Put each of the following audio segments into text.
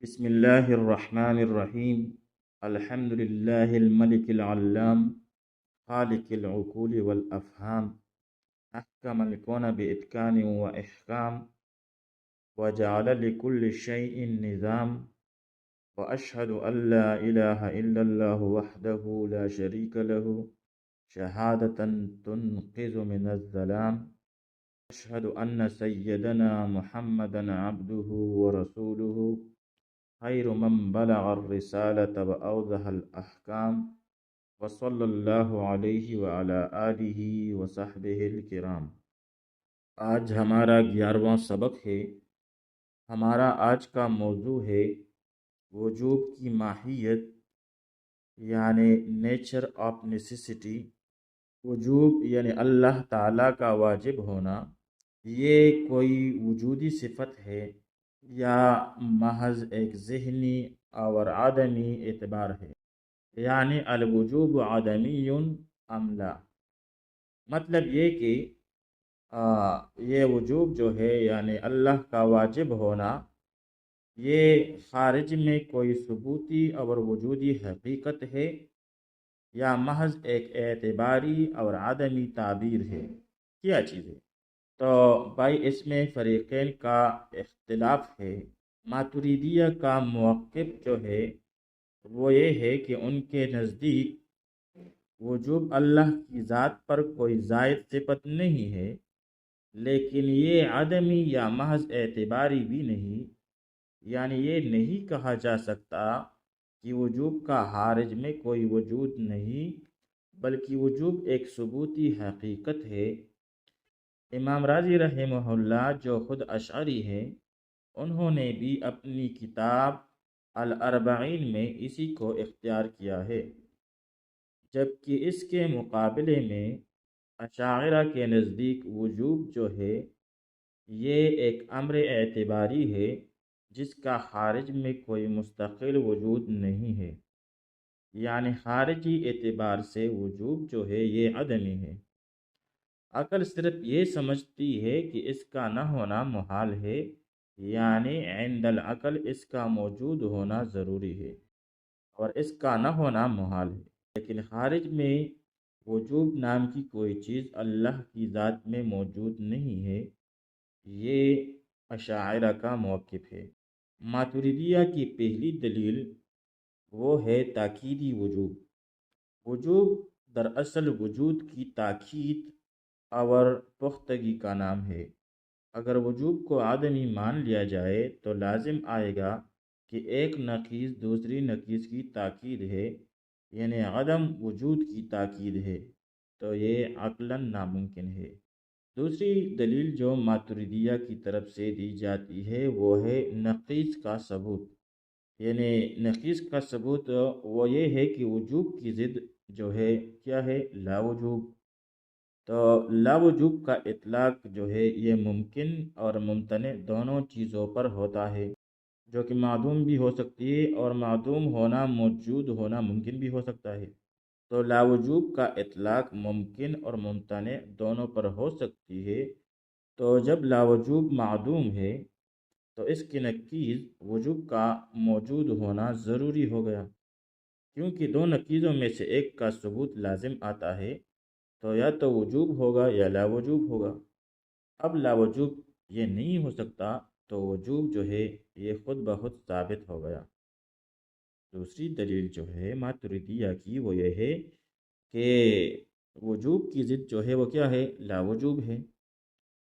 بسم الله الرحمن الرحيم. الحمد لله الملك العلام خالق العقول والأفهام. أحكم الكون بإتقان وإحكام، وجعل لكل شيء نظام. وأشهد أن لا إله إلا الله وحده لا شريك له، شهادة تنقذ من الظلام. أشهد أن سيدنا محمدا عبده ورسوله، خير من بلغ الرسالة وأوضح الأحكام، وصلى الله عليه وعلى آله وصحبه الكرام۔ آج ہمارا 11واں سبق ہے۔ ہمارا آج کا موضوع ہے وجوب کی ماہیت، یعنی نیچر آف نیسیسٹی۔ وجوب یعنی اللہ تعالیٰ کا واجب ہونا، یہ کوئی وجودی صفت ہے یا محض ایک ذہنی اور عدمی اعتبار ہے؟ یعنی الوجوب عدمی ام لا، مطلب یہ کہ یہ وجوب جو ہے یعنی اللہ کا واجب ہونا، یہ خارج میں کوئی ثبوتی اور وجودی حقیقت ہے یا محض ایک اعتباری اور عدمی تعبیر ہے؟ کیا چیز ہے؟ تو بھائی اس میں فریقین کا اختلاف ہے۔ ماتریدیہ کا موقف جو ہے وہ یہ ہے کہ ان کے نزدیک وجوب اللہ کی ذات پر کوئی زائد صفت نہیں ہے، لیکن یہ عدمی یا محض اعتباری بھی نہیں، یعنی یہ نہیں کہا جا سکتا کہ وجوب کا خارج میں کوئی وجود نہیں، بلکہ وجوب ایک ثبوتی حقیقت ہے۔ امام راضی رحمہ اللہ جو خود اشعری ہیں، انہوں نے بھی اپنی کتاب الاربعین میں اسی کو اختیار کیا ہے، جبکہ اس کے مقابلے میں اشاعرہ کے نزدیک وجوب جو ہے یہ ایک امر اعتباری ہے جس کا خارج میں کوئی مستقل وجود نہیں ہے، یعنی خارجی اعتبار سے وجوب جو ہے یہ عدمی ہے۔ عقل صرف یہ سمجھتی ہے کہ اس کا نہ ہونا محال ہے، یعنی عند العقل اس کا موجود ہونا ضروری ہے اور اس کا نہ ہونا محال ہے، لیکن خارج میں وجوب نام کی کوئی چیز اللہ کی ذات میں موجود نہیں ہے۔ یہ اشاعرہ کا موقف ہے۔ ماتریدیہ کی پہلی دلیل وہ ہے تاکیدی وجوب۔ وجوب دراصل وجود کی تاکید اور پختگی کا نام ہے۔ اگر وجوب کو عدمی مان لیا جائے تو لازم آئے گا کہ ایک نقیض دوسری نقیض کی تاکید ہے، یعنی عدم وجود کی تاکید ہے، تو یہ عقلاً ناممکن ہے۔ دوسری دلیل جو ماتریدیہ کی طرف سے دی جاتی ہے وہ ہے نقیض کا ثبوت، یعنی نقیض کا ثبوت وہ یہ ہے کہ وجوب کی ضد جو ہے کیا ہے؟ لا وجوب۔ تو لا وجوب کا اطلاق جو ہے یہ ممکن اور ممتنع دونوں چیزوں پر ہوتا ہے، جو کہ معدوم بھی ہو سکتی ہے اور معدوم ہونا موجود ہونا ممکن بھی ہو سکتا ہے۔ تو لا وجوب کا اطلاق ممکن اور ممتنع دونوں پر ہو سکتی ہے۔ تو جب لا وجوب معدوم ہے تو اس کی نقیض وجوب کا موجود ہونا ضروری ہو گیا، کیونکہ دو نقیضوں میں سے ایک کا ثبوت لازم آتا ہے، تو یا تو وجوب ہوگا یا لا وجوب ہوگا۔ اب لا وجوب یہ نہیں ہو سکتا تو وجوب جو ہے یہ خود بخود ثابت ہو گیا۔ دوسری دلیل جو ہے ماتریدیہ کی وہ یہ ہے کہ وجوب کی ضد جو ہے وہ کیا ہے؟ لا وجوب ہے،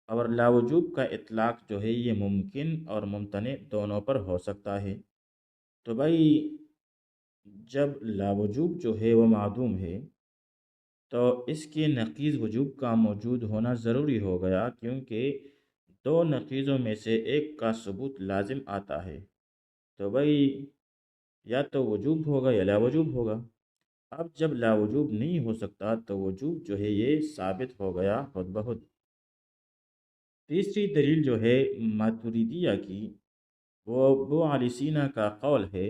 اور لا وجوب کا اطلاق جو ہے یہ ممکن اور ممتنع دونوں پر ہو سکتا ہے۔ تو بھائی جب لا وجوب جو ہے وہ معدوم ہے تو اس کے نقیض وجوب کا موجود ہونا ضروری ہو گیا، کیونکہ دو نقیضوں میں سے ایک کا ثبوت لازم آتا ہے، تو بھائی یا تو وجوب ہوگا یا لا وجوب ہوگا۔ اب جب لا وجوب نہیں ہو سکتا تو وجوب جو ہے یہ ثابت ہو گیا خود بخود۔ تیسری دلیل جو ہے ماتریدیہ کی وہ ابو علی سینا کا قول ہے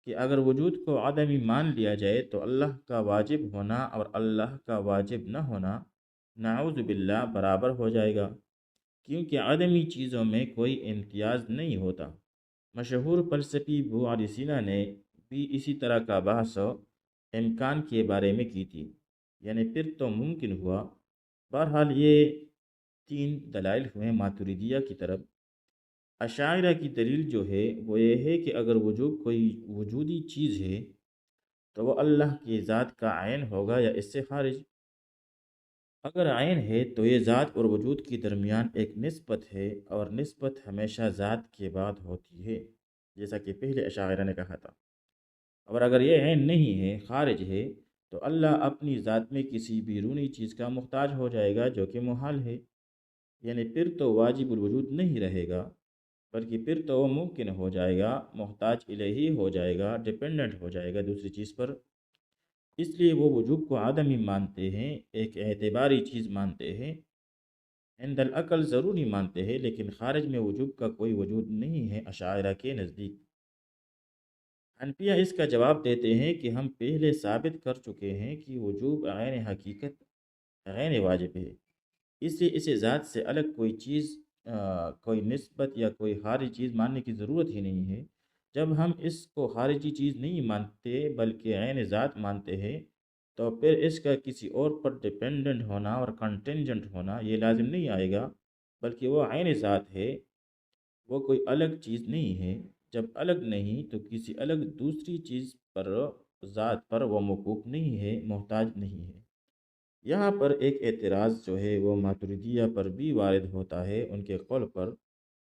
کہ اگر وجود کو عدمی مان لیا جائے تو اللہ کا واجب ہونا اور اللہ کا واجب نہ ہونا نعوذ باللہ برابر ہو جائے گا، کیونکہ عدمی چیزوں میں کوئی امتیاز نہیں ہوتا، مشہور فلسفی ابو علی سینا نے بھی اسی طرح کا بحث امکان کے بارے میں کی تھی، یعنی پھر تو ممکن ہوا۔ بہرحال یہ تین دلائل ہوئے ماتریدیہ کی طرف۔ اشاعرہ کی دلیل جو ہے وہ یہ ہے کہ اگر وجود کوئی وجودی چیز ہے تو وہ اللہ کی ذات کا عین ہوگا یا اس سے خارج۔ اگر عین ہے تو یہ ذات اور وجود کے درمیان ایک نسبت ہے، اور نسبت ہمیشہ ذات کے بعد ہوتی ہے، جیسا کہ پہلے اشاعرہ نے کہا تھا۔ اور اگر یہ عین نہیں ہے، خارج ہے، تو اللہ اپنی ذات میں کسی بیرونی چیز کا محتاج ہو جائے گا، جو کہ محال ہے۔ یعنی پھر تو واجب الوجود نہیں رہے گا، بلکہ پھر تو وہ ممکن ہو جائے گا، محتاج الہی ہو جائے گا، ڈپینڈنٹ ہو جائے گا دوسری چیز پر۔ اس لیے وہ وجود کو عدمی مانتے ہیں، ایک اعتباری چیز مانتے ہیں، عند العقل ضروری مانتے ہیں، لیکن خارج میں وجود کا کوئی وجود نہیں ہے اشاعرہ کے نزدیک۔ حنفیہ اس کا جواب دیتے ہیں کہ ہم پہلے ثابت کر چکے ہیں کہ وجوب عین حقیقت غیر واجب ہے، اس لیے اسے ذات سے الگ کوئی چیز، کوئی نسبت یا کوئی خارجی چیز ماننے کی ضرورت ہی نہیں ہے۔ جب ہم اس کو خارجی چیز نہیں مانتے بلکہ عین ذات مانتے ہیں، تو پھر اس کا کسی اور پر ڈپینڈنٹ ہونا اور کنٹینجنٹ ہونا یہ لازم نہیں آئے گا، بلکہ وہ عین ذات ہے، وہ کوئی الگ چیز نہیں ہے۔ جب الگ نہیں تو کسی الگ دوسری چیز پر، ذات پر وہ موقوف نہیں ہے، محتاج نہیں ہے۔ یہاں پر ایک اعتراض جو ہے وہ ماتریدیہ پر بھی وارد ہوتا ہے، ان کے قول پر،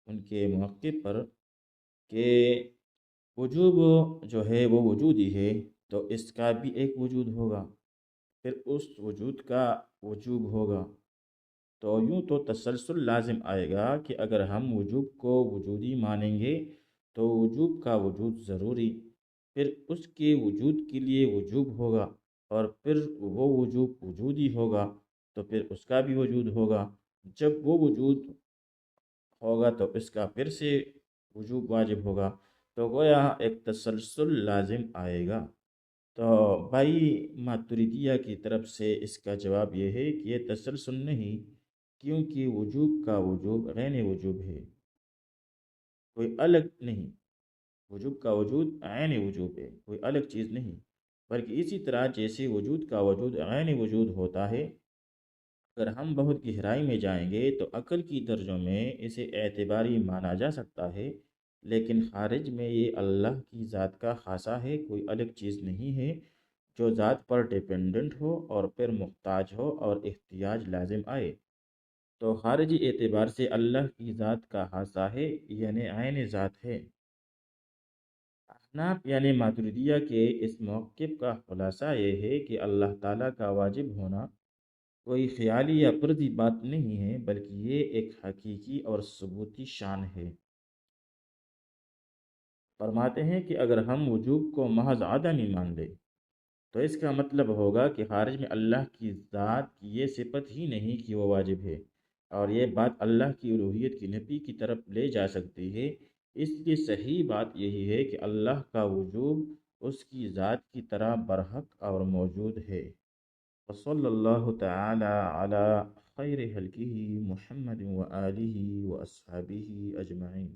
ان کے موقف پر، کہ وجوب جو ہے وہ وجودی ہے، تو اس کا بھی ایک وجود ہوگا، پھر اس وجود کا وجوب ہوگا۔ تو یوں تو تسلسل لازم آئے گا کہ اگر ہم وجوب کو وجودی مانیں گے تو وجوب کا وجود ضروری، پھر اس کے وجود کے لیے وجوب ہوگا، اور پھر وہ وجوب وجودی ہوگا تو پھر اس کا بھی وجود ہوگا۔ جب وہ وجود ہوگا تو اس کا پھر سے وجوب واجب ہوگا، تو گویا ایک تسلسل لازم آئے گا۔ تو بھائی ماتریدیہ کی طرف سے اس کا جواب یہ ہے کہ یہ تسلسل نہیں، کیونکہ وجوب کا وجوب غیر وجوب ہے، کوئی الگ نہیں۔ وجوب کا وجود عین وجوب ہے، کوئی الگ چیز نہیں، بلکہ اسی طرح جیسے وجود کا وجود عین وجود ہوتا ہے۔ اگر ہم بہت گہرائی میں جائیں گے تو عقل کی درجوں میں اسے اعتباری مانا جا سکتا ہے، لیکن خارج میں یہ اللہ کی ذات کا خاصہ ہے، کوئی الگ چیز نہیں ہے جو ذات پر ڈیپینڈنٹ ہو اور پھر محتاج ہو اور احتیاج لازم آئے۔ تو خارجی اعتبار سے اللہ کی ذات کا خاصہ ہے، یعنی عین ذات ہے۔ احناف یعنی ماتریدیہ کے اس موقف کا خلاصہ یہ ہے کہ اللہ تعالیٰ کا واجب ہونا کوئی خیالی یا فردی بات نہیں ہے، بلکہ یہ ایک حقیقی اور ثبوتی شان ہے۔ فرماتے ہیں کہ اگر ہم وجوب کو محض عدمی مان لیں تو اس کا مطلب ہوگا کہ خارج میں اللہ کی ذات کی یہ صفت ہی نہیں کہ وہ واجب ہے، اور یہ بات اللہ کی الوہیت کی نفی کی طرف لے جا سکتی ہے۔ اس لیے صحیح بات یہی ہے کہ اللہ کا وجوب اس کی ذات کی طرح برحق اور موجود ہے۔ وصلی اللہ تعالی علی خیر خلقہ محمد و آلہ و اصحابہ اجمعین۔